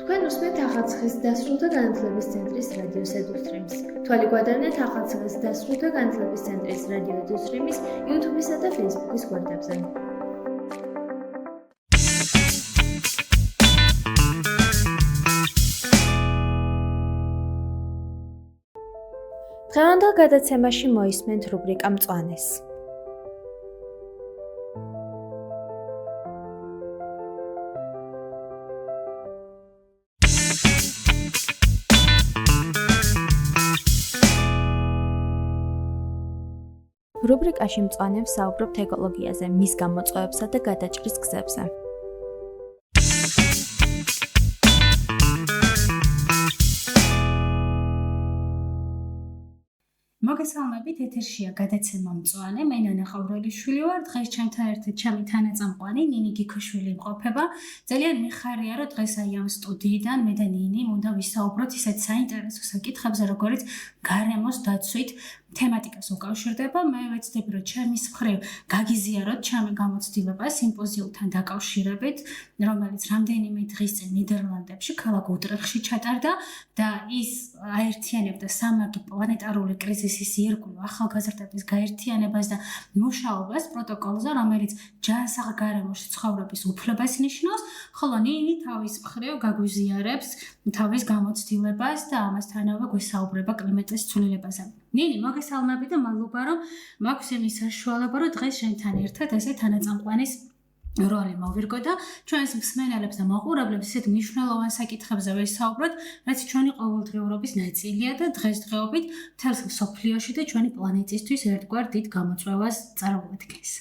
თქვენ უსმენთ ახალციხის დასრულდა განათლების ცენტრის რადიო ედუსტრიმს. თვალი გვადარნეთ ახალციხის დასრულდა განათლების ცენტრის რადიო ედუსტრიმის YouTube-ისა და Facebook-ის გვერდებზე. დღევანდელ გადაცემაში მოისმენთ რუბრიკა მწვანეს. რუბრიკაში მწვანებს საუბრობთ ეკოლოგიაზე, მის გამოწვევებსა და გადაჭრის გზებზე. მოგესალმებით, ეთერშია გადაცემა მწვანე, მე ნანა ყავრელიშვილი ვარ, დღეს ჩემთან ერთად ჩემი თანაწამყვანი ნინი გიქოშვილი იმყოფება. ძალიან მიხარია, რომ დღეს აი ამ სტუდიიდან მე და ნინი უნდა ვისაუბროთ ისეთ საინტერესო საკითხებზე, როგორც გარემოს დაცვით თემატიკას უკავშირდება. მე ვეცდები, რომ ჩემის მხრივ გაგიზიაროთ ჩემი გამოცდილება სიმპოზიუმთან დაკავშირებით, რომელიც რამდენიმე დღის წინ ნიდერლანდებში, ქალაქ უტრეხტში ჩატარდა და ის აერთიანებდა სამაგი პლანეტარული კრიზისის ირგვლივ ახალგაზრდების გაერთიანებას და მუშაობას პროტოკოლზე, რომელიც ჯანსაღ გარემოში ცხოვრების უფლებას ნიშნავს, ხოლო ნინი თავის მხრივ გაგვიზიარებს თავის გამოცდილებას და ამასთანავე გვესაუბრება კლიმატის ცვლილებაზე. ნინი, მოგესალმები და მადლობა, რომ მაქვს იმის საშუალება, რომ დღეს შენთან ერთად ესე თანაწამყვანის როლი მოვირგო და ჩვენს მსმენელებს და მაყურებლებს ისეთ მნიშვნელოვან საკითხებზე ვისაუბროთ, რაც ჩვენი ყოველდღიურობის ნაწილია და დღესდღეობით მთელს მსოფლიოში და ჩვენი პლანეტისთვის ერთგვარ დიდ გამოწვევას წარმოადგენს.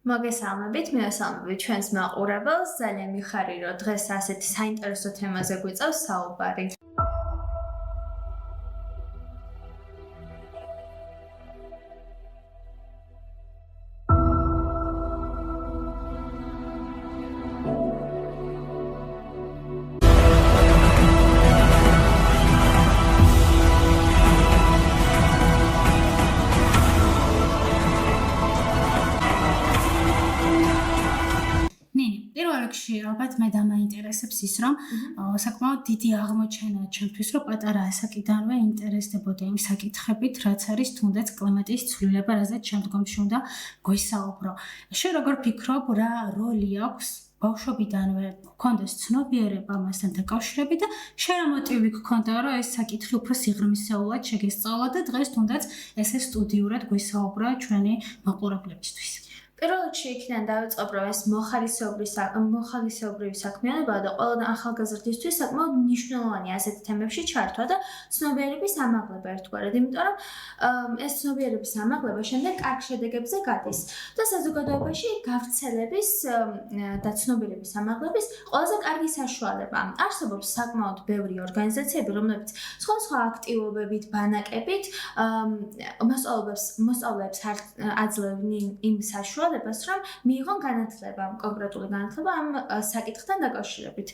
მოგესალმებით, მივესალმებით ჩვენს მაყურებელს. ძალიან მიხარია, რომ დღეს ასეთ საინტერესო თემაზე გვიწევს საუბარი. ალბათ მე დამაინტერესებს ის, რომ საკმაოდ დიდი აღმოჩენაა ჩემთვის, რომ პატარა ასაკიდანვე ინტერესდებოდა იმ საკითხებით, რაც არის თუნდაც კლიმატის ცვლილება, რაზეც შემდგომში უნდა გვესაუბრო. შენ როგორ ფიქრობ, რა როლი აქვს ბავშვობიდანვე გქონდეს ცნობიერება მასთან დაკავშირებით და შენ რა მოტივი გქონდა, რომ ეს საკითხი უფრო სიღრმისეულად შეგესწავლა და დღეს თუნდაც ესე სტუდიურად გვესაუბრა ჩვენი მაყურებლებისთვის. პირველ რიგში იქიდან დავიწყებ, რომ ეს მოხალისეობრივი საქმიანობა და ყველა ახალგაზრდისთვის საკმაოდ მნიშვნელოვანია ასეთ თემებში ჩართვა და ცნობიერების ამაღლება ერთგვარად, იმიტომ რომ ეს ცნობიერების ამაღლება შემდეგ კარგ შედეგებზე გადის და საზოგადოებაში გავრცელების და ცნობიერების ამაღლების ყველაზე კარგი საშუალება. არსებობს საკმაოდ ბევრი ორგანიზაციები, რომლებიც სხვადასხვა აქტივობებით, ბანაკებით მოსწავლეებს აძლევენ იმ საშუალებას, რომ მიიღონ განათლება, კონკრეტული განათლება ამ საკითხთან დაკავშირებით.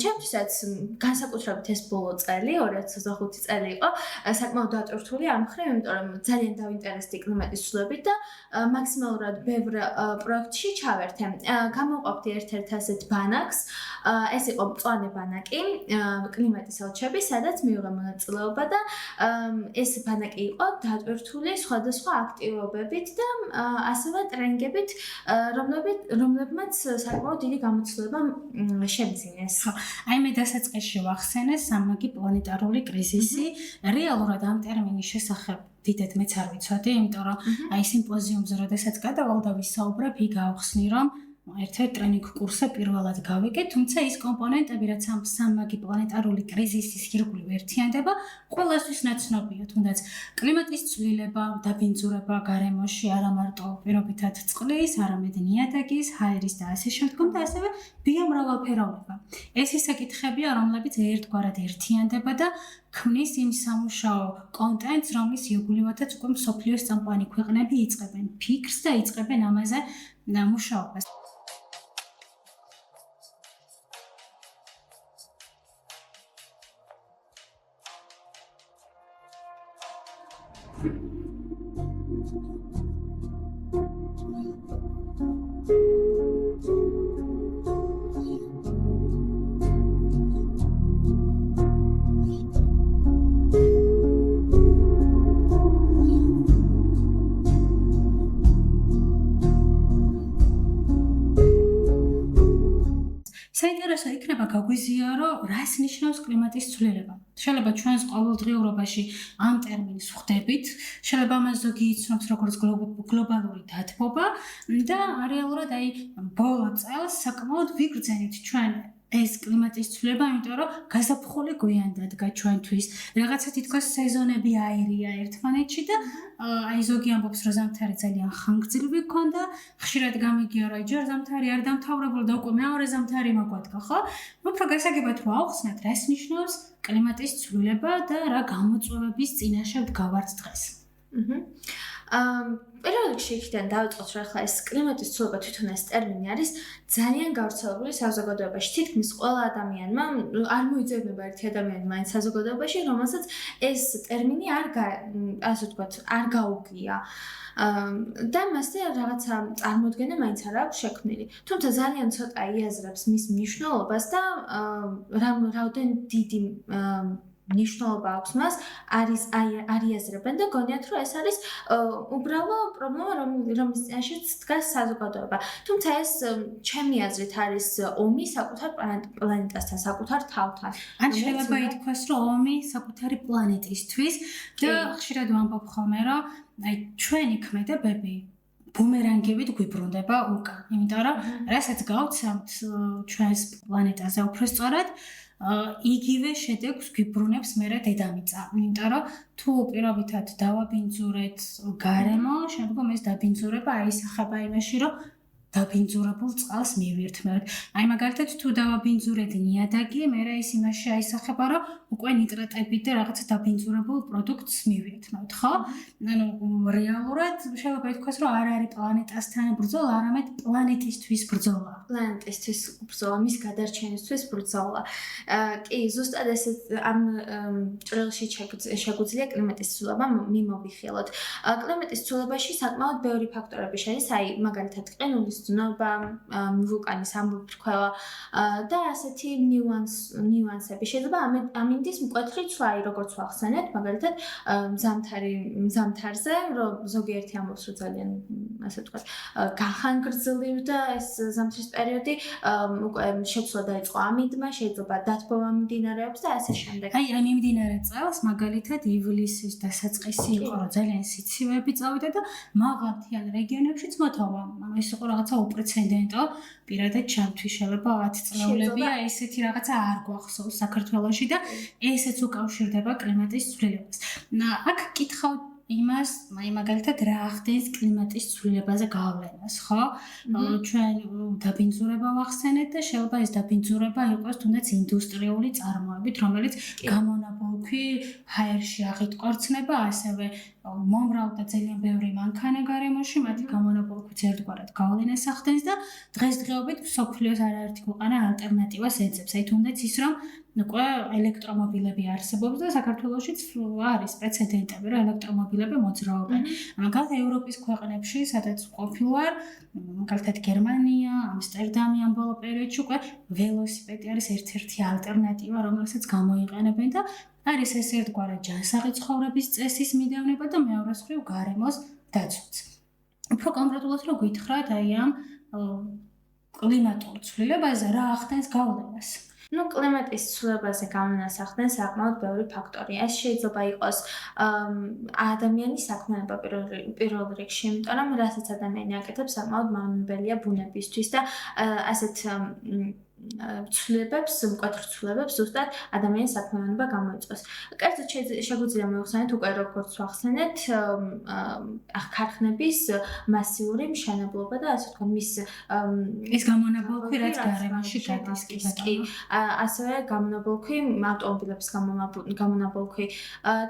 ჩემთვისაც განსაკუთრებით ეს ბოლო წელი, 2025 წელი იყო საკმაოდ დატვირთული ამ მხრივ, იმიტომ რომ ძალიან დავინტერესდი კლიმატის ცვლილებით და მაქსიმალურად ბევრ პროექტში ჩავერთე. გამოვყოფდი ერთ-ერთ ასეთ ბანაკს, ეს იყო მწვანე ბანაკი, კლიმატის ელჩები, სადაც მივიღე მონაწილეობა და ეს ბანაკი იყო დატვირთული სხვადასხვა აქტივობებით და ასევე ტრენინგებით, რომლებმაც საკმაოდ დიდი გამოცდილება შემძინეს. აი მე დასაწყისში ვახსენე სამაგი პლანეტარული კრიზისი. რეალურად ამ ტერმინის შესახებ დიდად მეც არ ვიცოდი, იმიტომ რომ აი სიმპოზიუმზე როდესაც გადავალ და ვისაუბრებ, იქ გავხსნი, რომ ერთ-ერთ ტრენინგ კურსზე პირველად გავიგე, თუმცა ის კომპონენტები, რაც ამ სამაგი პლანეტარული კრიზისის ირგვლივ ერთიანდება, ყველასთვის ნაცნობია, თუნდაც კლიმატის ცვლილება, დაბინძურება გარემოში არა მარტო პირობითად წყლის, არამედ ნიადაგის, ჰაერის და ასე შემდგომ და ასევე ბიომრავალფეროვნება. ეს ის საკითხებია, რომლებიც ერთგვარად ერთიანდება და ქმნის იმ სამუშაო კონტენტს, რომლის იგულივადაც უკვე მსოფლიოს წამყვანი ქვეყნები იწყებენ ფიქრს და იწყებენ ამაზე მუშაობას. საინტერესო იქნება გაგვიზიარო, რას ნიშნავს კლიმატის ცვლილება. შეიძლება ჩვენს ყოველდღიურობაში ამ ტერმინს ვხვდებით, შეიძლება მას ზოგი იცნობს როგორც გლობალური დათბობა და რეალურად აი ბოლო წელს საკმაოდ ვიგრძენით ჩვენ ეს კლიმატის ცვლილება, იმიტომ რომ გაზაფხული გვიან დადგა ჩვენთვის. რაღაცა თითქოს სეზონები აირია ერთმანეთში და აი ზოგი ამბობს, რომ ზამთარი ძალიან ხანგრძლივი გქონდა, ხშირად გამიგია, რომ ჯერ ზამთარი არ დამთავრებულა და უკვე მეორე ზამთარი მოგვადგა, ხო? უფრო გასაგებად რო ავხსნათ, რას ნიშნავს კლიმატის ცვლილება და რა გამოწვევების წინაშე ვდგავართ დღეს. პირველ რიგში იქიდან დავიწყოთ, რომ ახლა ეს კლიმატის ცვლილება თვითონ ეს ტერმინი არის ძალიან გავრცელებული საზოგადოებაში. თითქმის ყველა ადამიანმა არ მოიძებნება ერთი ადამიანი მაინც საზოგადოებაში, რომელსაც ეს ტერმინი ასე ვთქვათ, არ გაუგია. და მასზე რაღაცა წარმოდგენა მაინც არ აქვს შექმნილი. თუმცა ძალიან ცოტა იაზრებს მის მნიშვნელობას და რამდენ დიდი ნიშნულობა აქვს მას არიაზრებენ და გონიათ, რომ ეს არის უბრალო პრობლემა, რომლის წინაშეც დგას საზოგადოება. თუმცა ეს ჩემი აზრით არის ომი საკუთარ პლანეტასთან, საკუთარ თავთან. ან შეიძლება ითქვას, რომ ომი საკუთარი პლანეტისთვის და ხშირად ვამბობ ხოლმე, რომ აი ჩვენი ქმედებები ბუმერანგებით გვიბრუნდება უკან. იმიტომ რომ რასაც გავცემთ ჩვენს პლანეტაზე უბრალოდ იგივე შედეგს გვიბრუნებს მერე დედამიწა. იმიტომ რომ თუ პირობითად დავაბინძურეთ გარემო, შემდგომ ეს დაბინძურება აისახება იმაში, რომ დაბინძურებულ წყალს მივირთმევთ. აი მაგალითად თუ დავაბინძურეთ ნიადაგი, მერე ის იმაში აისახება, რომ უკვე ნიტრატებით და რაღაცა დაბინძურებულ პროდუქტს მივირთმევთ, ხო? ანუ რეალურად შეიძლება ითქვას, რომ არ არის პლანეტასთან ბრძოლა, არამედ პლანეტისთვის ბრძოლა. პლანეტისთვის ბრძოლა, მის გადარჩენისთვის ბრძოლა. კი, ზუსტად ესეც ამ ჭრილში შეგვიძლია კლიმატის ცვლილება მიმოვიხილოთ. კლიმატის ცვლილებაში საკმაოდ ბევრი ფაქტორები შედის, აი მაგალითად ყინულის ზნობა, ვულკანის ამოფრქვევა და ასეთი ნიუანსები. შეიძლება ამინდის მკვეთრი ცვლა, როგორც ვახსენეთ, მაგალითად ზამთარზე, რომ ზოგიერთი ამბობს, რომ ძალიან ასე ვთქვათ, გახანგრძლივდა ეს ზამთრის პერიოდი, უკვე შეცვლა დაიწყო ამინდმა, შეიძლება დათბობა მიმდინარეობს და ასე შემდეგ. აი მიმდინარე წელს მაგალითად ივლისის დასაწყისი იყო, რომ ძალიან სიცივეები წავიდა და მაღალმთიან რეგიონებშიც მოთხოვა. ეს იყო რაღაცა უპრეცედენტო, პირადად ჩემთვის შეიძლება 10 წლეულებია ესეთი რაღაცა არ გვახსოვს საქართველოში და ესეც უკავშირდება კლიმატის ცვლილებას. აქ კითხავ იმას, აი მაგალითად რა ახდენს კლიმატის ცვლილებაზე გავლენას, ხო? ჩვენ დაბინძურება ვახსენეთ და შეიძლება ეს დაბინძურება იყოს თუნდაც ინდუსტრიული წარმოებით, რომელიც გამონაბოლქვი ჰაერში აღიტყორცნება, ასევე მომრავლ და ძალიან ბევრი მანქანა გარემოში, მათი გამონაბოლქვიც ერთგვარად გავლენას ახდენს და დღესდღეობით მსოფლიოს არაერთი ქვეყანა ალტერნატივას ეძებს. აი თუნდაც ის რომ უკვე ელექტრომობილები არსებობს და საქართველოშიც არის პრეცედენტები, რომ ელექტრომობილები მოძრაობენ. მაგალითად ევროპის ქვეყნებში, სადაც ყოფილვარ, მაგალითად გერმანია, ამსტერდამი ამ ბოლო პერიოდში უკვე ველოსიპედი არის ერთ-ერთი ალტერნატივა, რომელსაც გამოიყენებენ და არის ეს ერთგვარად ჯანსაღი ცხოვრების წესის მიდევნება და მეორეს მხრივ გარემოს დაცვაც. უფრო კონკრეტულად რო გითხრათ აი ამ კლიმატურ ცვლილებაზე რა ახდენს გავლენას? კლიმატის ცვლილებაზე გავლენას ახდენს საკმაოდ ბევრი ფაქტორი. ეს შეიძლება იყოს ადამიანის საქმიანობა პირველ რიგში, იმიტომ რომ რასაც ადამიანი აკეთებს, საკმაოდ მავნებელია ბუნებისთვის და ასეთ ცვლილებებს, მკვეთრ ცვლილებებს ზუსტად ადამიანის საქმიანობა გამოიწვევს. კერძოდ შეგვიძლია მოვიხსენოთ უკვე როგორც ვახსენეთ, ქარხნების მასიური მშენებლობა და ასე ვთქვათ, მის ეს გამონაბოლქვი რაც გარემოში გადის, კი, ასევე გამონაბოლქვი, ავტომობილების გამონაბოლქვი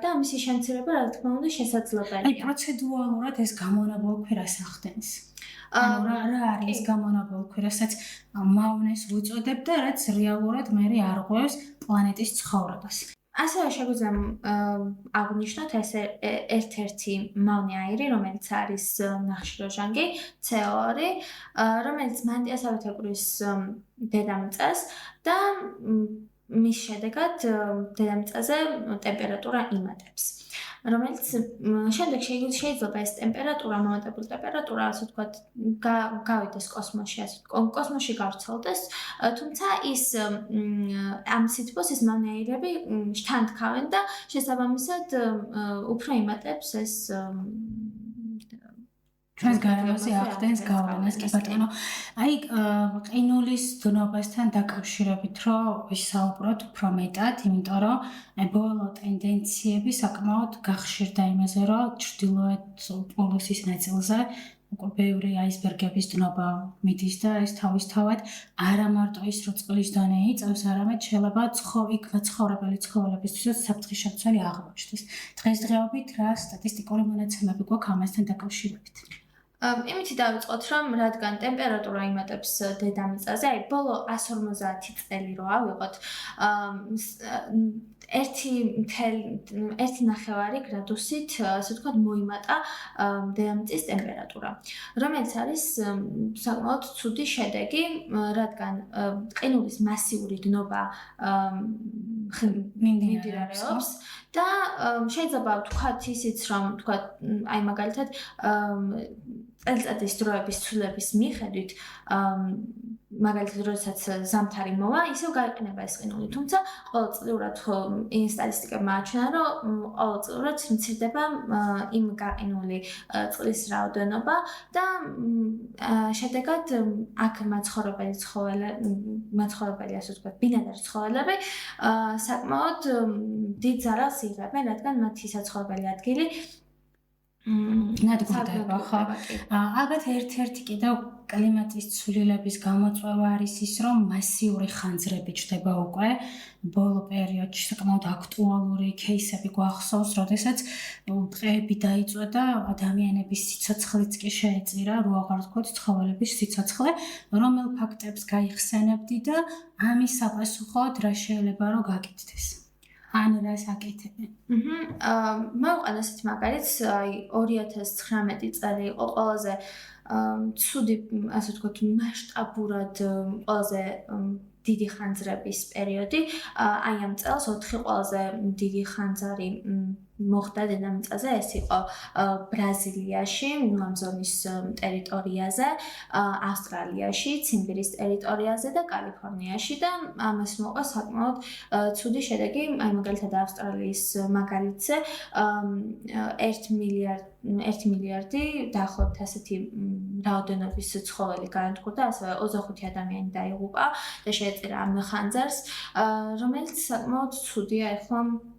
და მისი შემცირება, რა თქმა უნდა, შესაძლებელია. აი პროცედურალურად ეს გამონაბოლქვი რას ახდენს? ანუ რა არის გამონაბოლქვი, რასაც მავნეს ვუწოდებ და რაც რეალურად მე არღვევს პლანეტის ცხოვრებას. ასევე შეგვიძლია აღვნიშნოთ ეს ერთ-ერთი მავნე აირი, რომელიც არის ნახშირორჟანგი, CO2, რომელიც მანტიასავით ეკვრვის დედამიწას და მის შედეგად დედამიწაზე ტემპერატურა იმატებს. რომელიც შემდეგ შეიძლება ეს ტემპერატურა, მომატებული ტემპერატურა, ასე ვთქვათ, გავიდეს კოსმოსში, კოსმოსში გავრცელდეს, თუმცა ის ამ სითბოს ეს მანეირები შთანთქავენ და შესაბამისად უფრო იმატებს ეს ჩვენს გარემოზე ახდენს გავლენას კი ბატონო. აი ყინულის დნობასთან დაკავშირებით რომ ვისაუბროთ უფრო მეტად, იმიტომ რომ ბოლო ტენდენციები საკმაოდ გახშირდა იმაზე, რომ ჩრდილოეთ პოლუსის ნაწილზე უკვე ბევრი აისბერგების დნობა მიდის და ეს თავისთავად არა მარტო ის რომ წყლის დონე იწევს, არამედ შეიძლება იქ მაცხოვრებელი ცხოველებისთვისაც საფრთხის შემცველი აღმოჩნდეს. დღესდღეობით რა სტატისტიკური მონაცემები გვაქვს ამასთან დაკავშირებით? იმითი დავიწყოთ, რომ რადგან ტემპერატურა იმატებს დედამიწაზე, აი ბოლო 150 წელი რო ავიღოთ, 1.5 გრადუსით, ასე ვთქვათ, მოიმატა დედამიწის ტემპერატურა, რომელიც არის საკმაოდ ცუდი შედეგი, რადგან ყინულის მასიური დნობა მიმდინარეობს და შეიძლება ვთქვათ ისიც, რომ ვთქვათ, აი მაგალითად წელიწადის დროების ცვლილების მიხედვით მაგალითად, როდესაც ზამთარი მოვა, ისევ გაიყინება ეს ყინული, თუმცა ყოველწლიურად სტატისტიკებმა აჩვენა, რომ ყოველწლიურად მცირდება იმ გაყინული წყლის რაოდენობა და შედეგად აქ მაცხოვრებელი, ასე ვთქვათ, ბინადარი ცხოველები საკმაოდ დიდ ზარალს იღებენ, რადგან მათი საცხოვრებელი ადგილი ნადგურდება, ხო? ალბათ ერთ-ერთი კიდევ კლიმატის ცვლილების გამოწვევა არის ის, რომ მასიური ხანძრები ჩდება უკვე ბოლო პერიოდში საკმაოდ აქტუალური кейსები გვახსოვს, როდესაც ტყეები დაიწვა და ადამიანების სიცოცხლეც კი შეეწირა, რო აღარ ვთქვათ, ცხოველების სიცოცხლე, რომელ ფაქტებს გაიხსენებდი და ამის საპასუხოდ რა შეიძლება რომ გაკეთდეს? ან რას აკეთებენ? მოვყვან ასეთ მაგალითს, აი 2019 წელი იყო ყველაზე ცუდი, ასე ვთქვათ, მასშტაბურად ყველაზე დიდი ხანძრების პერიოდი. აი ამ წელს 4 ყველაზე დიდი ხანძარი მოხდა დედამიწაზე, ეს იყო ბრაზილიაში, ამაზონის ტერიტორიაზე, ავსტრალიაში, ციმბირის ტერიტორიაზე და კალიფორნიაში და ამას მოყვა საკმაოდ ცუდი შედეგი, აი მაგალითად ავსტრალიის მაგალითზე 1 მილიარდი დაახლოებით ასეთი რაოდენობის ცხოველი განადგურდა, ასევე 25 ადამიანი დაიღუპა და შეეწირა ამ ხანძარს, რომელიც საკმაოდ ცუდია ეხლა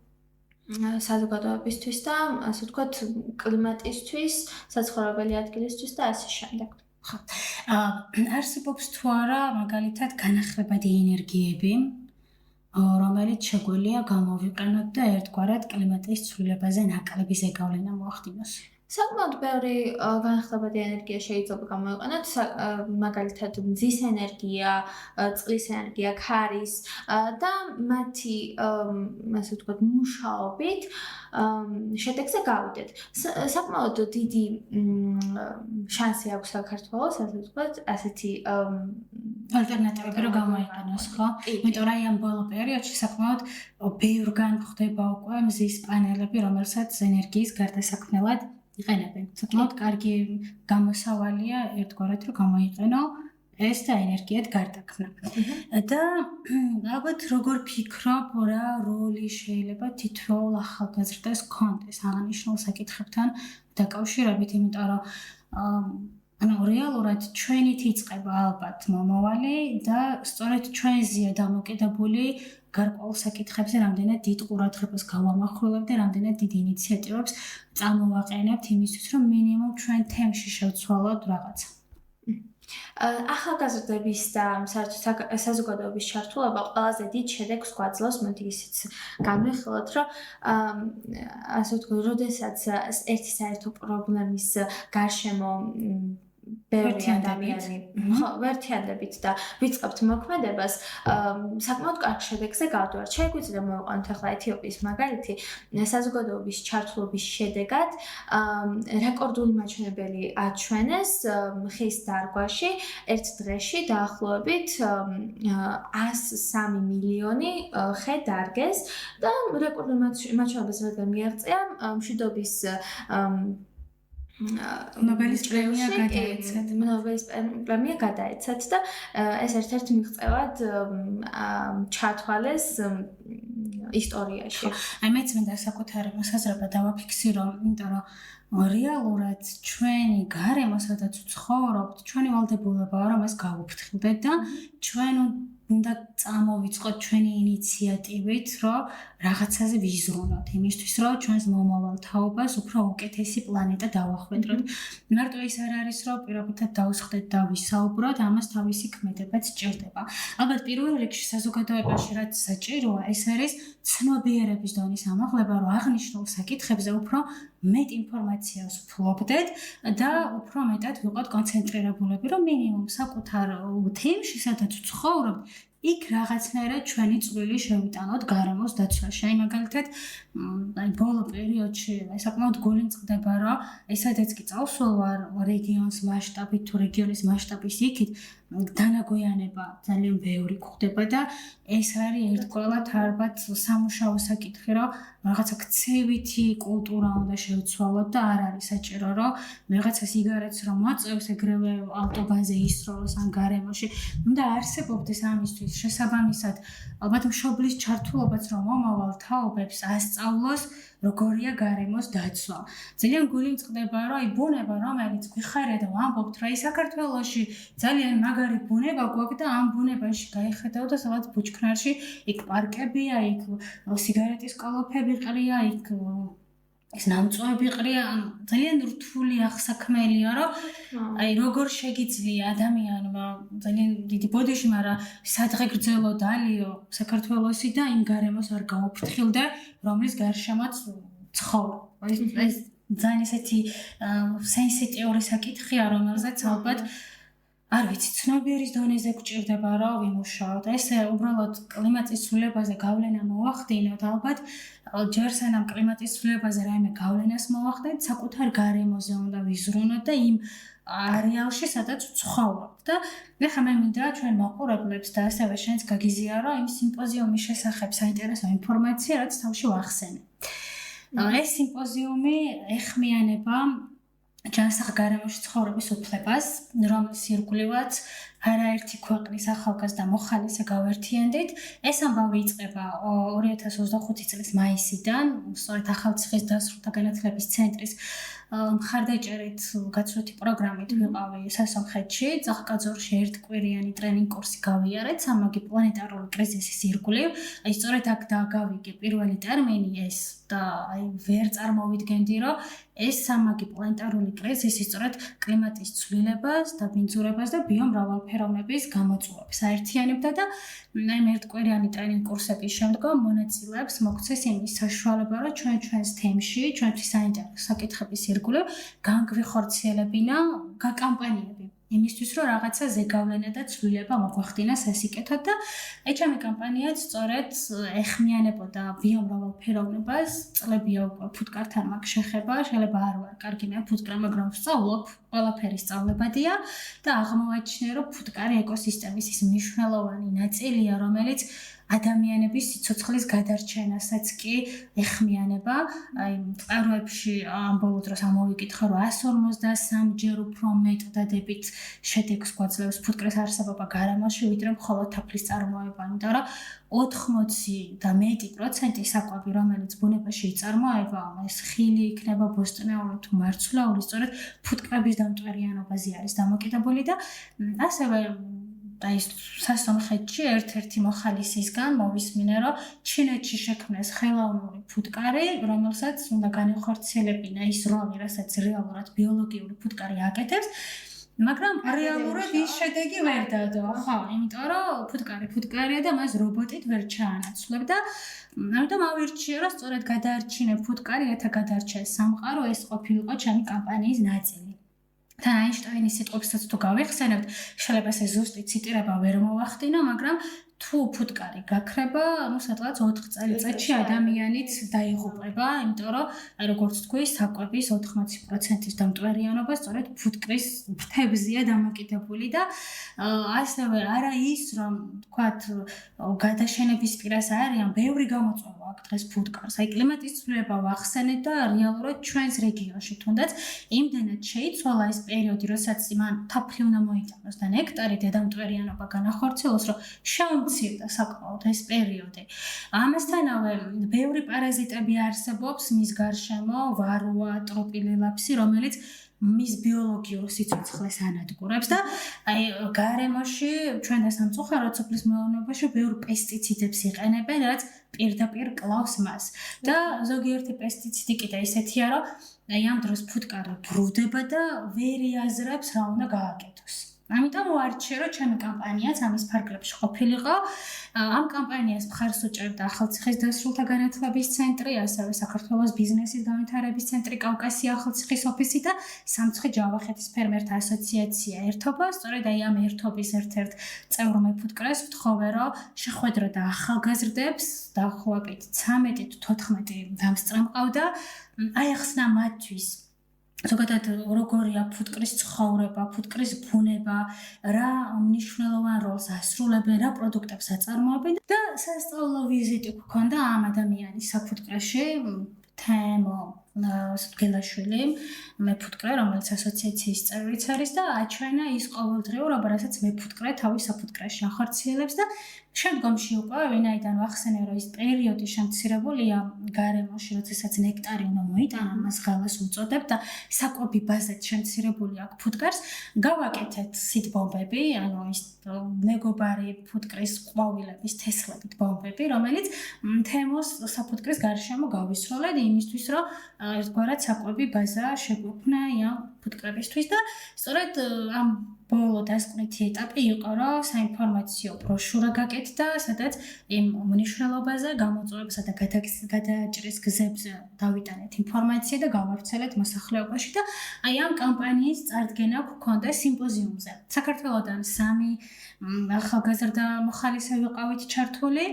საზოგადოებისთვის და ასე ვთქვათ კლიმატისთვის, საცხოვრებელი ადგილისთვის და ასე შემდეგ. ხო. არსებობს თუ არა მაგალითად განახლებადი ენერგიები, რომელიც შეგვიძლია გამოვიყენოთ და ერთგვარად კლიმატის ცვლილებაზე ნაკლები ზეგავლენა მოახდინოს? საკმაოდ ბევრი განახლებადი ენერგია შეიძლება გამოიყენოთ, მაგალითად მზის ენერგია, წყლის ენერგია, ქარის და მათი, ასე ვთქვათ, მუშაობით შედეგზე გავიდეთ. საკმაოდ დიდი შანსი აქვს საქართველოს, ასე ვთქვათ, ასეთი ალტერნატივები რომ გამოიყენოს, ხო? იმიტომ რომ ამ ბოლო პერიოდში საკმაოდ ბევრგან ხდება უკვე მზის პანელები, რომელსაც ენერგიის გარდასაქმნელად იყენებენ. საკმაოდ კარგი გამოსავალია ერთგვარად რომ გამოიყენო ეს და ენერგიად გარდაქმნა. და ალბათ როგორ ფიქრობ, რა როლი შეიძლება თითოეულ ახალგაზრდას ჰქონდეს აღნიშნულ საკითხებთან დაკავშირებით, იმიტომ რომ ანუ რეალურად ჩვენით იწყება ალბათ მომავალი და სწორედ ჩვენზეა დამოკიდებული გარკვეულ საკითხებზე რამდენად დიდ ყურადღებას გავამახვილებთ და რამდენად დიდ ინიციატივებს წამოვაყენებთ იმისთვის, რომ მინიმუმ ჩვენ თემში შევცვალოთ რაღაცა. ახალგაზრდების და საერთოდ საზოგადოების ჩართულობა ყველაზე დიდ შედეგს გვაძლევს, მოდი ისიც განვიხილოთ, რომ ასე ვთქვათ, როდესაც ერთი საერთო პრობლემის გარშემო ბევრი ადამიანი ვერთიანდებით და ვიწყებთ მოქმედებას, საკმაოდ კარგ შედეგზე გავდივართ. შეგვიძლია მოვიყვანოთ ახლა ეთიოპიის მაგალითი, საზოგადოების ჩართულობის შედეგად რეკორდული მაჩვენებელი აჩვენეს ხის დარგვაში ერთ დღეში დაახლოებით 103 მილიონი ხე დარგეს და რეკორდული მაჩვენებელს რადგან მიაღწია მშვიდობის ნობელის პრემია გადაეცათ. ნობელის პრემია გადაეცათ და ეს ერთ-ერთი მიღწევად ჩათვალეს ისტორიაში. აი მეც მინდა საკუთარი მოსაზრება დავაფიქსირო, იმიტომ რომ რეალურად ჩვენი გარემო, სადაც ვცხოვრობთ, ჩვენი ვალდებულებაა რომ ეს გავუფრთხილდეთ და ჩვენ უნდა წამოვიწყოთ ჩვენი ინიციატივით, რომ რაღაცაზე ვიზრუნოთ, იმისთვის, რომ ჩვენს მომავალ თაობას უფრო უკეთესი პლანეტა დავახვედროთ. მარტო ის არ არის, რომ პირობითად დავსხდეთ და ვისაუბროთ, ამას თავისი ქმედებაც სჭირდება. ალბათ პირველ რიგში საზოგადოებაში რაც საჭიროა, ეს არის ცნობიერების დონის ამაღლება, რომ აღნიშნულ საკითხებზე უფრო მეტ ინფორმაციას ვფლობდეთ და უფრო მეტად ვიყოთ კონცენტრირებულები, რომ მინიმუმ საკუთარ თემში, სადაც ვცხოვრობთ, იქ რაღაცნაირად ჩვენი წვლილი შევიტანოთ გარემოს დაცვაში. აი მაგალითად, ბოლო პერიოდში საკმაოდ გული მწყდება, რომ ესადაც კი წავსულ ვარ რეგიონის მასშტაბით თუ რეგიონის მასშტაბის იქით დანაგვიანება ძალიან ბევრი გვხდება და ეს არის ერთგვარად ალბათ სამუშაო საკითხი, რომ რაღაცა ქცევითი კულტურა უნდა შევცვალოთ და არ არის საჭირო, რომ რაღაცა სიგარეტს რომ მოწევს, ეგრევე ავტობანზე ისროლოს ან გარემოში. უნდა არსებობდეს ამისთვის შესაბამისად ალბათ მშობლის ჩართულობაც, რომ მომავალ თაობებს ასწავლოს როგორია გარემოს დაცვა. ძალიან გული მწყდება, რომ აი ბუნება, რომელიც გვიხარია და ვამბობთ, რომ აი საქართველოში ძალიან მაგარი ბუნება გვაქვს და ამ ბუნებაში გაიხედავ და სადაც ბუჩქნარში იქ პარკებია, იქ სიგარეტის კოლოფები ყრია, იქ ეს ნამწვევი ყრია, ძალიან რთული ახსაქმელია, რომ აი როგორ შეგიძლია ადამიანმა ძალიან დიდი ბოდიში, მაგრამ სადღე გრძელო დალიო საქართველოსი და იმ გარემოს არ გაუფრთხილდე, რომლის გარშემოც ცხოვრობ. ეს ძალიან ესეთი სენსიტიური საკითხია, რომელზეც ალბათ არ ვიცი, ცნობიერის დონეზე გვჭირდება რომ ვიმუშაოთ. ეს უბრალოდ კლიმატის ცვლილებაზე გავლენა მოახდინოთ, ალბათ ჯერ სანამ კლიმატის ცვლილებაზე რაიმე გავლენას მოახდენთ, საკუთარ გარემოზე უნდა ვიზრუნოთ და იმ არეალში, სადაც ვცხოვრობთ. და ეხლა მე მინდა ჩვენ მაყურებლებს და ასევე შენც გაგიზიარო იმ სიმპოზიუმის შესახებ საინტერესო ინფორმაცია, რაც თავში ვახსენე. ეს სიმპოზიუმი ეხმიანება ჯანსაღ გარემოში ცხოვრების უფლებას, რომლის ირგვლივაც არაერთი ქვეყნის ახალგაზრდა მოხალისე გავერთიანდით. ეს ამბავი იწყება 2025 წლის მაისიდან, სწორედ ახალციხის დასრულთა განათლების ცენტრის მხარდაჭერით გაცვლითი პროგრამით ვიყავი სასამხეთში, წახკაძორში ერთკვირიანი ტრენინგ კურსი გავიარეთ სამაგი პლანეტარული კრიზისის ირგვლივ. აი სწორედ აქ დაგავიგე პირველი ტერმინი ეს და აი ვერ წარმოვიდგენდი, რომ ეს სამაგი პლანეტარული კრიზისი სწორედ კლიმატის ცვლილებას, დაბინძურებას და ბიომრავალფეროვნების გამოწვევებს აერთიანებდა და აი ერთკვირიანი ტრენინგ კურსების შემდგომ მონაწილეებს მოგვცეს იმის საშუალება, რომ ჩვენს თემში, ჩვენთვის საინტერესო საკითხების ირგვლივ განგვიხორციელებინა კამპანიები. იმისთვის, რომ რაღაცა ზეგავლენა და ცვლილება მოგვახდინა სასიკეთოდ და აი ჩემი კამპანიაც სწორედ ეხმიანებოდა ბიომრავალფეროვნებას, წლებია უკვე ფუტკართან მაქვს შეხება, შეიძლება არ ვარ კარგი მე ფუტკრა, მაგრამ ვსწავლობ, ყველაფერი სწავლებადია და აღმოვაჩინე, რომ ფუტკარი ეკოსისტემის ის მნიშვნელოვანი ნაწილია, რომელიც ადამიანების სიცოცხლის გადარჩენასაც კი ეხმიანება. აი წყაროებში ამ ბოლო დროს ამოვიკითხა, რომ 153 ჯერ უფრო მეტ დადებით შედეგს გვაძლევს ფუტკრის არსებობა გარემოში, ვიდრე მხოლოდ თაფლის წარმოება, იმიტომ რომ 80 და მეტი პროცენტი საკვები, რომელიც ბუნებაში იწარმოება, ეს ხილი იქნება ბოსტნეული თუ მარცვლეული, სწორედ ფუტკრების დამტვერიანობაზე არის დამოკიდებული და ასევე აი სასამხეთში ერთ-ერთი მოხალისისგან მოვისმინე, რომ ჩინეთში შექმნეს ხელოვნური ფუტკარი, რომელსაც უნდა განეხორციელებინა ის როლი, რასაც რეალურად ბიოლოგიური ფუტკარი აკეთებს, მაგრამ რეალურად ის შედეგი ვერ დადო. ხო, იმიტომ რომ ფუტკარია და მას რობოტით ვერ ჩაანაცვლებ და ამიტომ ავირჩიე, რომ სწორედ გადაარჩინე ფუტკარი, რათა გადარჩეს სამყარო, ეს ყოფილიყო ჩემი კამპანიის ნაწილი. თან აინშტაინის სიტყვებსაც თუ გავიხსენებთ, შეიძლება ეს ზუსტი ციტირება ვერ მოვახდინო, მაგრამ თუ ფუტკარი გაქრება, ანუ სადღაც 4 წელიწადში ადამიანიც დაიღუპება, იმიტომ რომ როგორც თქვი, საკვების 80%-ის დამტვერიანობა სწორედ ფუტკრის ფრთებზეა დამოკიდებული და ასევე არა ის, რომ თქვათ, გადაშენების პირას არიან, ბევრი გამოწვევა აქვს დღეს ფუტკარს. აი კლიმატის ცვლილება ვახსენეთ და რეალურად ჩვენს რეგიონში თუნდაც იმდენად შეიცვალა ეს პერიოდი, როდესაც მან თაფლი უნდა მოიტანოს და ნექტარი დედამტვერიანობა განახორციელოს, რომ შეუმცირდა საკმაოდ ეს პერიოდი. ამასთანავე, ბევრი პარაზიტები არსებობს მის გარშემო, ვაროა, ტროპილელაპსი, რომელიც მის ბიოლოგიურ სიცოცხლეს ანადგურებს და აი გარემოში ჩვენ და სამწუხაროდ სოფლის მეურნეობაში ბევრ პესტიციდებს იყენებენ, რაც პირდაპირ კლავს მას. და ზოგიერთი პესტიციდი კიდე ისეთია, რომ აი ამ დროს ფუტკარი ბრუდება და ვერ იაზრებს რა უნდა გააკეთოს. ამიტომ ვარჩიე, რომ ჩემი კამპანიაც ამის ფარგლებში ყოფილიყო. ამ კამპანიას მხარს უჭერდა ახალციხის დასრულთა განათლების ცენტრი, ასევე საქართველოს ბიზნესის განვითარების ცენტრი, კავკასია ახალციხის ოფისი და სამცხე-ჯავახეთის ფერმერთა ასოციაცია ერთობა. სწორედ აი ამ ერთობის ერთ-ერთ წევრ მეფუტკრეს ვთხოვე, რომ შეხვედროდა ახალგაზრდებს, დაახლოებით 13-14 დამსწრე მყავდა. აეხსნა მათთვის ზოგადად როგორია ფუტკრის ცხოვრება, ფუტკრის ბუნება, რა მნიშვნელოვან როლს ასრულებენ, რა პროდუქტებს აწარმოებენ და სასწავლო ვიზიტი გქონდა ამ ადამიანის საფუტკრეში, თემო გელაშვილი, მეფუტკრე, რომელიც ასოციაციის წევრიც არის და აჩვენა ის ყოველდღიურობა, რასაც მეფუტკრე თავის საფუტკრეში ახორციელებს და შემდგომში უკვე ვინაიდან ვახსენე, რომ ის პერიოდი შემცირებულია გარემოში, როდესაც ნექტარი უნდა მოიტანა, მას ღალას უწოდებთ და საკვები ბაზეთ შემცირებული აქვს ფუტკარს, გავაკეთეთ სიტბომბები, ანუ ის მეგობარი ფუტკრის ყვავილების თესლებით ბომბები, რომელიც თემოს საფუტკრის გარშემო გავისროლეთ იმისთვის, რომ ერთგვარად საკვები ბაზა შეგვექმნა ამ ფუტკრებისთვის და სწორედ ამ ბოლო დასკვნითი ეტაპი იყო, რომ საინფორმაციო ბროშურა გაკეთდა, სადაც იმ მნიშვნელობაზე, გამოწვევებსა და გადაჭრის გზებზე დავიტანეთ ინფორმაცია და გავავრცელეთ მოსახლეობაში და აი ამ კამპანიის წარდგენა გქონდა სიმპოზიუმზე. საქართველოდან 3 ახალგაზრდა მოხალისე ვიყავით ჩართული,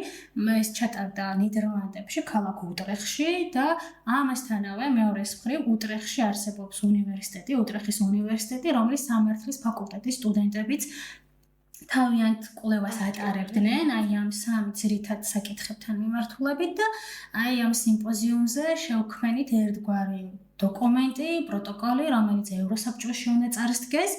ეს ჩატარდა ნიდერლანდებში, ქალაქ უტრეხში და ამასთანავე მეორეს მხრივ უტრეხში არსებობს უნივერსიტეტი, უტრეხის უნივერსიტეტი, რომლის სამართლის ფაკულტეტის სტუდენტებიც თავიანთ კვლევას ატარებდნენ აი ამ 3 ძირითად საკითხებთან მიმართულებით და აი ამ სიმპოზიუმზე შევქმნით ერთგვარი დოკუმენტი, პროტოკოლი, რომელიც ევროსაბჭოში უნდა წარსდგეს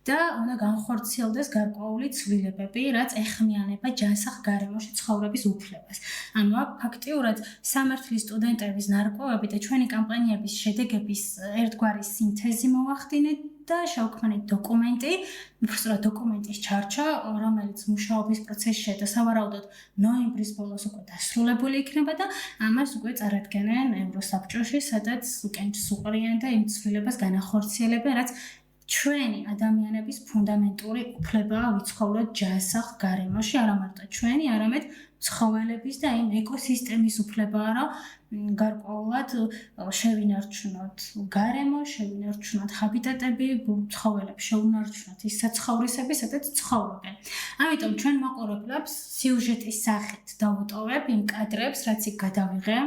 და უნდა განხორციელდეს გარკვეული ცვლილებები, რაც ეხმიანება ჯანსაღ გარემოში ცხოვრების უფლებას. ანუ აქ ფაქტიურად სამართლის სტუდენტების ნარკვევები და ჩვენი კამპანიების შედეგების ერთგვარი სინთეზი მოვახდინეთ და შევქმნით დოკუმენტი, უბრალოდ დოკუმენტის ჩარჩა, რომელიც მუშაობის პროცესშია და სავარაუდოდ ნოემბრის ბოლოს უკვე დასრულებული იქნება და ამას უკვე წარადგენენ ევროსაბჭოში, სადაც უკენჭს უყრიან და იმ ცვლილებას განახორციელებენ, რაც ჩვენი ადამიანების ფუნდამენტური უფლებაა ვიცხოვროთ ჯანსაღ გარემოში, არა მარტო ჩვენი, არამედ ცხოველების და იმ ეკოსისტემის უფლებაა, რომ გარკვეულად შევინარჩუნოთ გარემო, შევინარჩუნოთ ჰაბიტატები, ცხოველებს შევინარჩუნოთ ის საცხოვრისები, სადაც ცხოვრობენ. ამიტომ ჩვენ მაყურებლებს სიუჟეტის სახით დავუტოვებ იმ კადრებს, რაც იქ გადავიღე.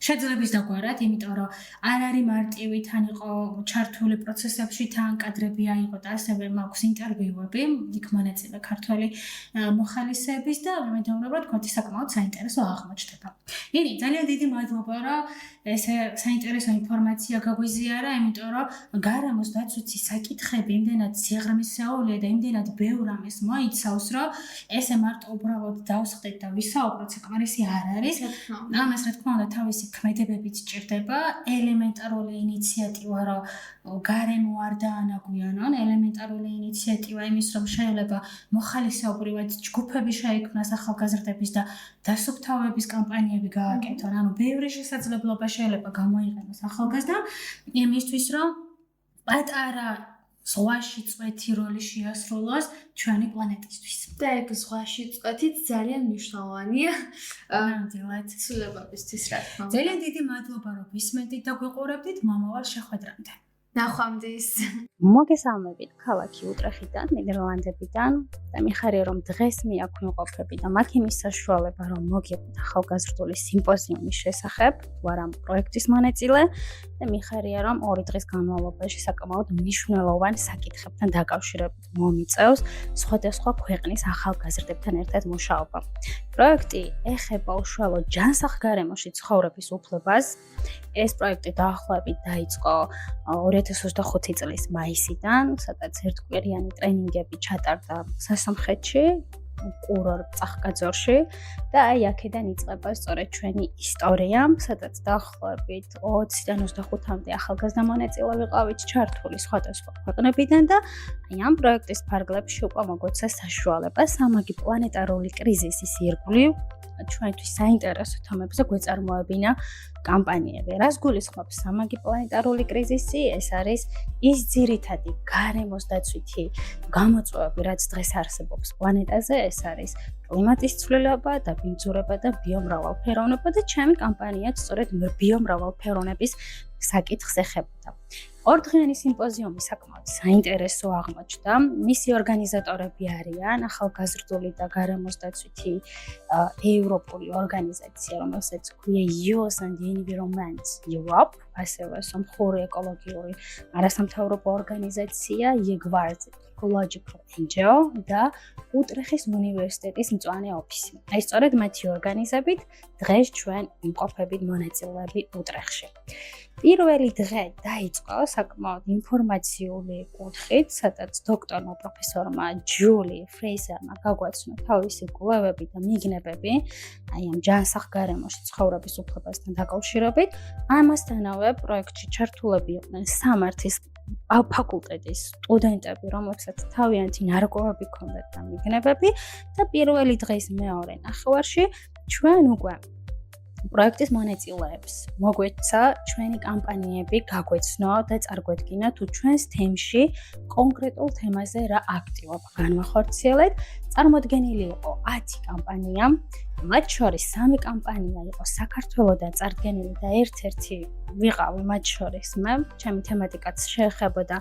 შეძლებს დაგვარად, იმიტომ რომ არ არის მარტივი, თან იყო ჩართული პროცესებში, თან კადრები აიღო და ასევე მაქვს ინტერვიუები, იქ მონაწილე ქართველი მოხალისეების და მედეუნება თქვენ საკმაოდ საინტერესო აღმოჩნდება. ენი, ძალიან დიდი მადლობა, რომ ესე საინტერესო ინფორმაცია გაგვიზიარა, იმიტომ რომ გარემოს დაცვითი საკითხები იმდენად სიღრმისეულია და იმდენად ბევრ ამას მოიცავს, რომ ესე მარტო უბრალოდ დავსხდეთ და ვისაუბროთ, საკმარისი არ არის. ამას რა თქმა უნდა თავისი ქმედებებით სჭირდება, ელემენტარული ინიციატივა, რომ გარემო არ დაანაგვიანონ, ელემენტარული ინიციატივა იმის, რომ შეიძლება მოხალისეობრივად ჯგუფები შეიქმნას ახალგაზრდების და დასუფთავების კამპანიები გააკეთონ. ანუ ბევრი შესაძლებლობა შეიძლება გამოიყენოს ახალგაზრდამ იმისთვის, რომ პატარა ზღვაში წვეთი როლი შეასრულოს ჩვენი პლანეტისთვის. და ეგ ზღვაში წვეთიც ძალიან მნიშვნელოვანია. ნამდვილად. ცვლილებებისთვის რა თქმა უნდა. ძალიან დიდი მადლობა, რომ ვისმენთ და გვიყურებდით მომავალ შეხვედრამდე. ნახვამდის. მოგესალმებით ქალაქი უტრეხტიდან, ნიდერლანდებიდან და მიხარია რომ დღეს მე აქ ვიმყოფები და მაქვს იმის საშუალება რომ მოგიყვეთ ახალგაზრდული სიმპოზიუმის შესახებ, ვარ ამ პროექტის მონაწილე და მიხარია რომ 2 დღის განმავლობაში საკმაოდ მნიშვნელოვან საკითხებთან დაკავშირებით მომიწევს სხვადასხვა ქვეყნის ახალგაზრდებთან ერთად მუშაობა. პროექტი ეხება უშუალოდ ჯანსაღ-გარემოში ცხოვრების უფლებას. ეს პროექტი დაახლოებით დაიწყო 2025 წლის მაისიდან, სადაც ერთკვირიანი ტრენინგები ჩატარდა სასამხეთში, კურორტ წახკაძორში და აი აქედან იწყება სწორედ ჩვენი ისტორია, სადაც დაახლოებით 20-დან 25-მდე ახალგაზრდა მონაწილე ვიყავით ჩართული სხვადასხვა ქვეყნებიდან და აი ამ პროექტის ფარგლებში უკვე მოგვეცა საშუალება სამაგი პლანეტარული კრიზისის ირგვლივ ჩვენთვის საინტერესო თემებზე გვეწარმოებინა კამპანიები. რას გულისხმობს სამაგი პლანეტარული კრიზისი? ეს არის ის ძირითადი გარემოს დაცვითი გამოწვევები, რაც დღეს არსებობს პლანეტაზე. ეს არის კლიმატის ცვლილება, დაბინძურება და ბიომრავალფეროვნება და ჩემი კამპანიაც სწორედ ბიომრავალფეროვნების საკითხს ეხებოდა. 2 დღიანი სიმპოზიუმი საკმაოდ საინტერესო აღმოჩნდა. მისი ორგანიზატორები არიან ახალგაზრდული და გარემოს დაცვითი ევროპული ორგანიზაცია, რომელსაც ქვია Youth and Environment Europe, ასევე სომხური ეკოლოგიური არასამთავრობო ორგანიზაცია EGVARD Ecological NGO და უტრეხტის უნივერსიტეტის მწვანე ოფისი. აი სწორედ მათი ორგანიზებით დღეს ჩვენ ვიმყოფებით მონაწილეები უტრეხტში. პირველი დღე დაიწყო საკმაოდ ინფორმაციული კუთხით, სადაც დოქტორმა პროფესორმა ჯული ფრეიზერმა გაგვაცნო თავისი კვლევები და მიგნებები აი ამ ჯანსაღ-გარემოში ცხოვრების უფლებასთან დაკავშირებით. ამასთანავე პროექტში ჩართულები იყვნენ სამართლის ფაკულტეტის სტუდენტები, რომლებსაც თავიანთი ნარკვევები ჰქონდათ და მიგნებები და პირველი დღის მეორე ნახევარში ჩვენ უკვე პროექტის მონაწილეებს მოგვეცა ჩვენი კამპანიები გაგვეცნო და წარგვედგინა თუ ჩვენს თემში კონკრეტულ თემაზე რა აქტივობა განვახორციელეთ. წარმოდგენილი იყო 10 კამპანია, მათ შორის 3 კამპანია იყო საქართველოდან წარდგენილი და ერთ-ერთი ვიყავი მათ შორის მე, ჩემი თემატიკაც შეეხებოდა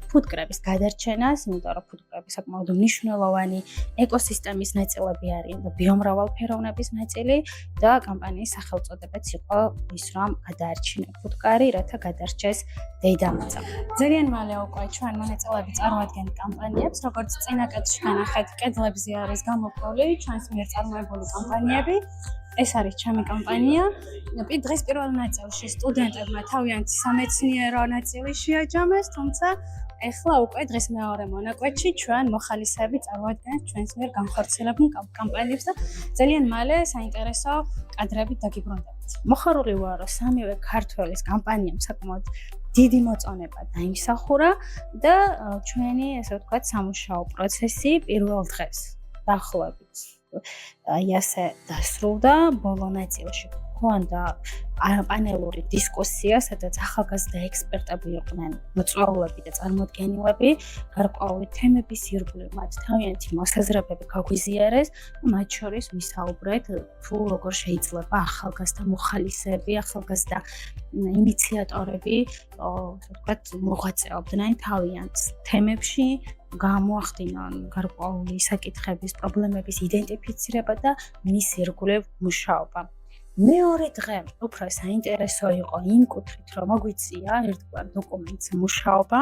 ფუდკრების გადარჩენას, იმიტომ რომ ფუდკრები საკმაოდ მნიშვნელოვანი ეკოსისტემის ნაწილები არიან და ბიომრავალფეროვნების ნაწილი და კამპანიის სახელწოდებაც იყო ის, რომ გადაარჩინე ფუდკარი, რათა გადარჩეს დედამიწა. ძალიან მალე უკვე ჩვენ მონაწილეები წარმოადგენთ კამპანიებს, როგორც წინაკეთში განახეთ, კედლებზე არის გამოფლული ჩვენს მიერ წარმოებული კამპანიები. ეს არის ჩემი კამპანია. დღეს პირველ ნაწილში სტუდენტებმა თავიანთი სამეცნიერო ნაწილი შეაჯამეს, თუმცა ეხლა უკვე დღეს მეორე მონაკვეთში ჩვენ მოხალისეები წარმოადგენთ ჩვენს მიერ განხორციელებულ კამპანიებს და ძალიან მალე საინტერესო კადრებით დაგიბრუნდებით. მოხარული ვარ, რომ სამივე ქართველის კამპანიამ საკმაოდ დიდი მოწონება დაიმსახურა და ჩვენი, ესე ვთქვათ, სამუშაო პროცესი პირველ დღეს დაახლოებით აი ასე დასრულდა. ბოლო ნაწილში ჰქონდა პანელური დისკუსია, სადაც ახალგაზრდა ექსპერტები იყვნენ, მოწვეულები და წარმოდგენილები, გარკვეული თემების ირგვლივ მათ თავიანთი მოსაზრებები გაგვიზიარეს. მათ შორის ვისაუბრეთ თუ როგორ შეიძლება ახალგაზრდა მოხალისეები, ახალგაზრდა ინიციატორები, ასე ვთქვათ, მოღვაწეობდნენ თავიანთ თემებში, გამოახდინონ გარკვეული საკითხების, პრობლემების იდენტიფიცირება და მის ირგვლივ მუშაობა. მეორე დღე უფრო საინტერესო იყო იმ კუთხით, რომ მოგვიწია ერთგვარ დოკუმენტზე მუშაობა.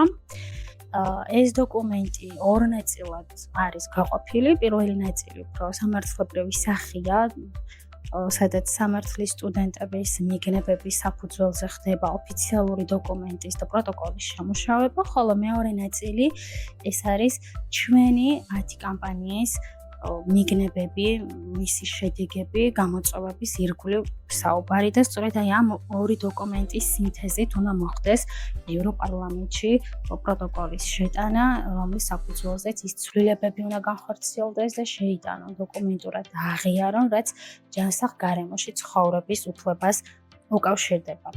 ეს დოკუმენტი 2 ნაწილად არის გაყოფილი. პირველი ნაწილი უფრო სამართლებრივი სახია, სადაც სამართლის სტუდენტების მიგნებების საფუძველზე ხდება ოფიციალური დოკუმენტის და პროტოკოლის შემუშავება, ხოლო მეორე ნაწილი ეს არის ჩვენი 10 კამპანიის მიგნებები, მისი შედეგები, გამოწვევების ირგვლივ საუბარი და სწორედ აი ამ 2 დოკუმენტის სინთეზით უნდა მოხდეს ევროპარლამენტში პროტოკოლის შეტანა, რომლის საფუძველზეც ის ცვლილებები უნდა განხორციელდეს და შეიტანონ დოკუმენტურად აღიარონ, რაც ჯანსაღ გარემოში ცხოვრების უფლებას უკავშირდება.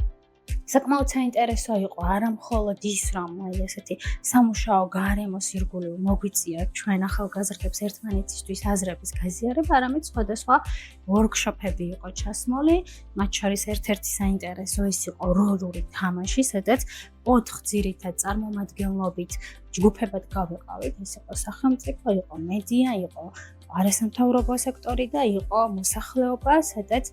საკმაოდ საინტერესო იყო არა მხოლოდ ის, რომ ესეთი სამუშაო გარემოს ირგვლივ მოგვიწია ჩვენ ახალგაზრდებს ერთმანეთისთვის აზრების გაზიარება, არამედ სხვადასხვა ვორქშოპები იყო ჩასმული, მათ შორის ერთ-ერთი საინტერესო ის იყო როლური თამაში, სადაც 4 ძირითად წარმომადგენლობით ჯგუფებად გავეყავით, ეს იყო სახელმწიფო, იყო მედია, იყო არასამთავრობო სექტორი და იყო მოსახლეობა, სადაც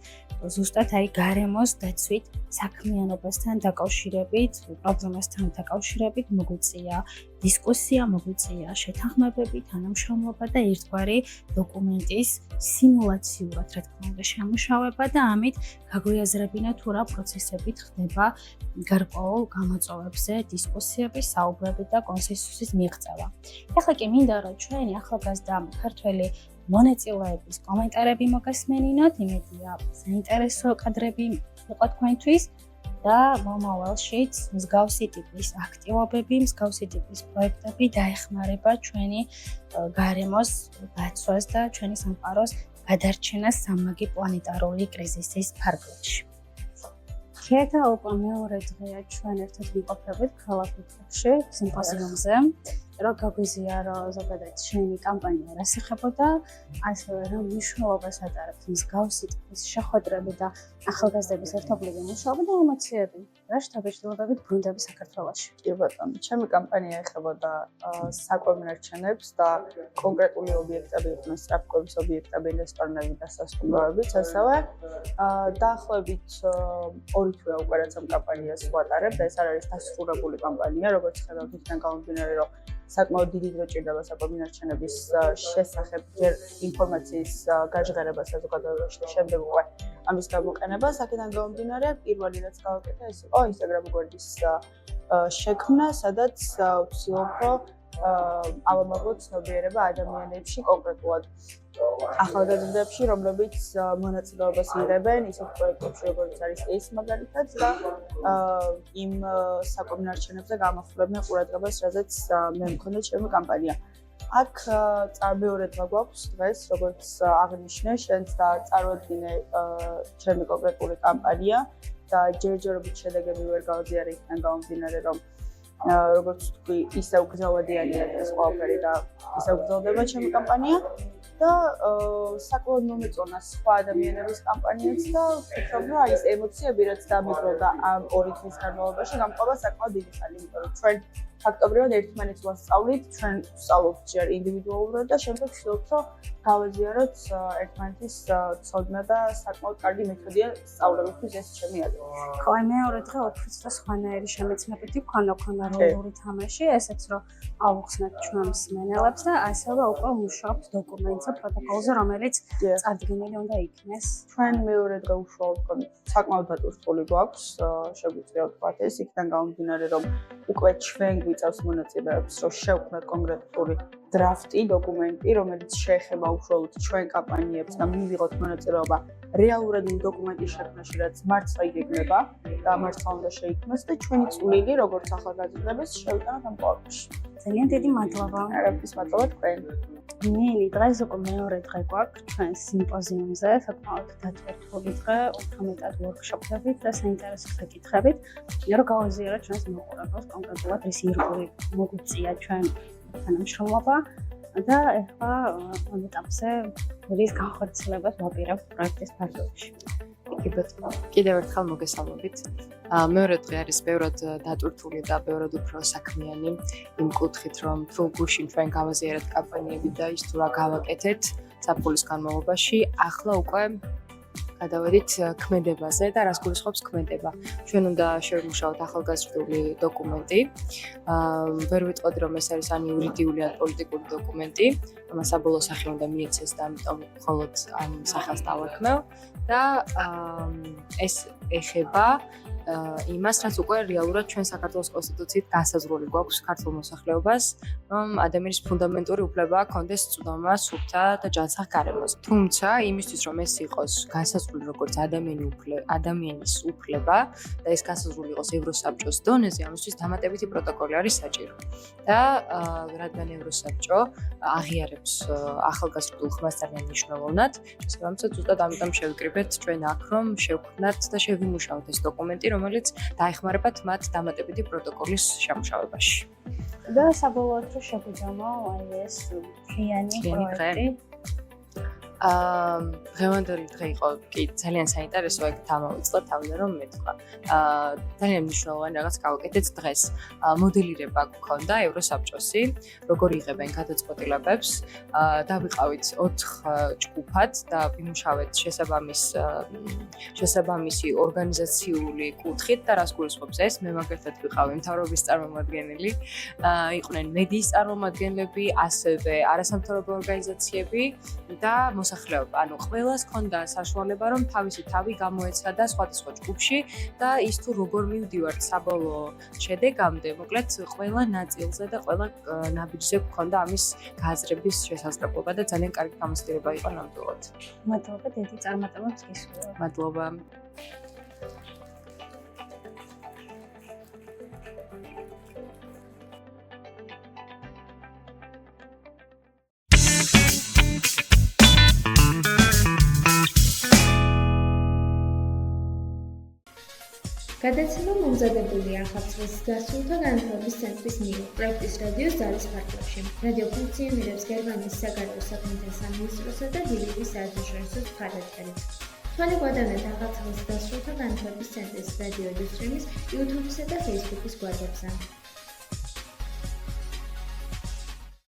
ზუსტად გარემოს დაცვით საქმიანობასთან დაკავშირებით, პრობლემასთან დაკავშირებით მოგვიწია დისკუსია, მოგვიწია შეთანხმებები, თანამშრომლობა და ერთგვარი დოკუმენტის სიმულაციურად, რა თქმა უნდა, შემუშავება და ამით გაგვიაზრებინა თუ რა პროცესებით ხდება გარკვეულ გამოწვევებზე დისკუსიები, საუბრები და კონსენსუსის მიღწევა. ეხლა კი მინდა რომ ჩვენი ახალგაზრდა ქართველი მონაწილეების კომენტარები მოგასმენინოთ, იმედია საინტერესო კადრები იყო თქვენთვის და მომავალშიც მსგავსი ტიპის აქტივობები, მსგავსი ტიპის პროექტები დაეხმარება ჩვენი გარემოს დაცვას და ჩვენი სამყაროს გადარჩენას სამმაგი პლანეტარული კრიზისის ფარგლებში. და უკვე მეორე დღეა ჩვენ ერთად ვიმყოფებით ქალაქ უთრეხტში სიმპოზიუმზე. რომ გაგვიზიარო ზოგადად შენი კამპანია რას ეხებოდა, ასევე რა მნიშვნელობას ატარებს მსგავსი ტიპის შეხვედრები და ახალგაზრდების ერთობლივი მუშაობა და ემოციები. რა შთაბეჭდილებებით ბრუნდები საქართველოში? კი ბატონო, ჩემი კამპანია ეხებოდა საკვები-ნარჩენებს და კონკრეტული ობიექტები იყვნენ სწრაფკვების ობიექტები, რესტორნები და სასტუმროებიც, ასევე დაახლოებით 2 თვეა უკვე რაც ამ კამპანიას ვატარებ და ეს არ არის დასრულებული კამპანია, როგორც ხედავთ იქიდან გამომდინარე, რომ საკმაოდ დიდი დრო ჭირდება საკვები-ნარჩენების შესახებ ჯერ ინფორმაციის გაჟღერება საზოგადოებაში და შემდეგ უკვე ამის გამოყენება. აქედან გამომდინარე, პირველი რაც გავაკეთე, ეს იყო Instagram გვერდის შექმნა, სადაც ვცდილობ რომ ავამაყოთ ცნობიერება ადამიანებში, კონკრეტულად ახალგაზრდებში, რომლებიც მონაწილეობას იღებენ ისეთ პროექტებში, როგორც არის ეს მაგალითად და იმ საკვები-ნარჩენებზე გამახვილებენ ყურადღებას, რაზეც მე მქონდა ჩემი კამპანია. აქ მეორე დღე გვაქვს დღეს, როგორც აღნიშნე, შენც და წარუადგინე ჩემი კონკრეტული კამპანია და ჯერჯერობით შედეგები ვერ გავაზიარე იქიდან გამომდინარე, რომ როგორც თქვი, ისევ გრძელვადიანია ეს ყველაფერი და ისევ გრძელდება ჩემი კამპანია და საკმაოდ მომეწონა სხვა ადამიანების კამპანიაც და ვფიქრობ, რომ ეს ემოციები, რაც დამიგროვდა ამ 2 თვის განმავლობაში, გამყობა საკმაოდ დიდი ხანი, იმიტომ რომ ჩვენ ფაქტობრივად ერთმანეთს ვასწავლით, ჩვენ ვსწავლობთ ჯერ ინდივიდუალურად და შემდეგ ვცდილობთ, რომ გავაზიაროთ ერთმანეთის ცოდნა და საკმაოდ კარგი მეთოდია სწავლებისთვის ეს ჩემი აზრი. ხო, აი მეორე დღე უფრო და სხვანაირი შემეცნებითი ქონა როლური თამაში, ესეც რომ ავუხსნათ ჩვენ მსმენელებს და ასევე უკვე მუშაობთ დოკუმენტზე, პროტოკოლზე, რომელიც წარდგენილი უნდა იქნეს. ჩვენ მეორე დღე უშუალოდ საკმაოდ დატვირთული გვაქვს, შეგვიძლია ვთქვათ ეს, იქიდან გამომდინარე, რომ უკვე ჩვენ გვიწევს მონაწილეებს, რომ შევქმნათ კონკრეტული დრაფტი დოკუმენტი, რომელიც შეეხება უშუალოდ ჩვენ კამპანიებს და მივიღოთ მონაწილეობა რეალურად იმ დოკუმენტის შექმნაში, რაც მართლა იგეგმება და მართლა უნდა შეიქმნას და ჩვენი წვლილი, როგორც ახალგაზრდების, შევიტანოთ ამ პროექტში. ძალიან დიდი მადლობა. არაფრის მადლობა თქვენ. ნინი, დღეს უკვე მეორე დღე გვაქვს ჩვენ სიმპოზიუმზე, საკმაოდ დატვირთული დღე, უფრო მეტად ვორქშოპებით და საინტერესო საკითხებით. რომ გავაზიაროთ ჩვენს მოყურებელს კონკრეტულად ის ირგვლივ მოგვიწია ჩვენ თანამშრომლობა და ეხლა ამ ეტაპზე რის განხორციელებას ვაპირებთ პროექტის ფარგლებში. კი ბატონო, კიდევ ერთხელ მოგესალმებით. მეორე დღე არის ბევრად დატვირთული და ბევრად უფრო საქმიანი იმ კუთხით, რომ თუ გუშინ ჩვენ გავაზიარეთ კამპანიები და ის თუ რა გავაკეთეთ საფულის განმავლობაში, ახლა უკვე გადავედით ქმედებაზე და რას გულისხმობს ქმედება. ჩვენ უნდა შევიმუშაოთ ახალგაზრდული დოკუმენტი. ვერ ვიტყოდი, რომ ეს არის ან იურიდიული, ან პოლიტიკური დოკუმენტი. ამას საბოლოო სახე უნდა მიეცეს და ამიტომ მხოლოდ ამ სახელს დავაქმევ და ეს ეხება იმას, რაც უკვე რეალურად ჩვენ საქართველოს კონსტიტუციით განსაზღვრული გვაქვს ქართულ მოსახლეობას, რომ ადამიანის ფუნდამენტური უფლება ჰქონდეს წვდომა, სუფთა და ჯანსაღ გარემოს. თუმცა, იმისთვის, რომ ეს იყოს განსაზღვრული როგორც ადამიანის უფლება და ეს განსაზღვრული იყოს ევროსაბჭოს დონეზე, ამისთვის დამატებითი პროტოკოლი არის საჭირო. და რადგან ევროსაბჭო აღიარებს ახალგაზრდულ ხმას ძალიან მნიშვნელოვნად, შესაბამისად, ზუსტად ამიტომ შევიკრიბეთ ჩვენ აქ, რომ შევქმნათ და შევიმუშაოთ ეს დოკუმენტი, რომელიც დაეხმარებათ მათ დამატებითი პროტოკოლის შემუშავებაში. და საბოლოოდ რო შეგვიძამა აი ეს ფრიანი პროექტი. დღევანდელი დღე იყო კი ძალიან საინტერესო ეგ დამოვიწყდა თავიდან რომ მეთქვა. ძალიან მნიშვნელოვანი რაღაც გავაკეთეთ დღეს. მოდელირება გქონდა ევროსაბჭოსი, როგორ იღებენ გადაწყვეტილებებს. დავიყავით 4 ჯგუფად და ვიმუშავეთ შესაბამისი ორგანიზაციული კუთხით და რას გულისხმობს ეს? მე მაგალითად ვიყავი მთავრობის წარმომადგენელი, იყვნენ მედიის წარმომადგენლები, ასევე არასამთავრობო ორგანიზაციები და მოსახლეობა. ანუ ყველას ჰქონდა საშუალება რომ თავისი თავი გამოეცხადა სხვადასხვა ჯგუფში და ის თუ როგორ მივდივართ საბოლოო შედეგამდე, მოკლედ ყველა ნაწილზე და ყველა ნაბიჯზე ჰქონდა ამის გააზრების შესაძლებლობა და ძალიან კარგი გამოცდილება იყო ნამდვილად. მადლობა, დიდი წარმატებებს გისურვებთ. მადლობა. გადაცემა მომზადებულია ახალწლის დასრულთა განათლების ცენტრის მიერ პროექტის რადიოს ძალის ფარგლებში. რადიო ფუნქციონირებს გერმანიის საგარეო საქმეთა სამინისტროსა და დილების საერთაშორისო მხარდაჭერით. თვალე გვადევნეთ ახალწლის დასრულთა განათლების ცენტრის რადიო ილუსტრიმის YouTube-სა და Facebook-ის გვერდებზე.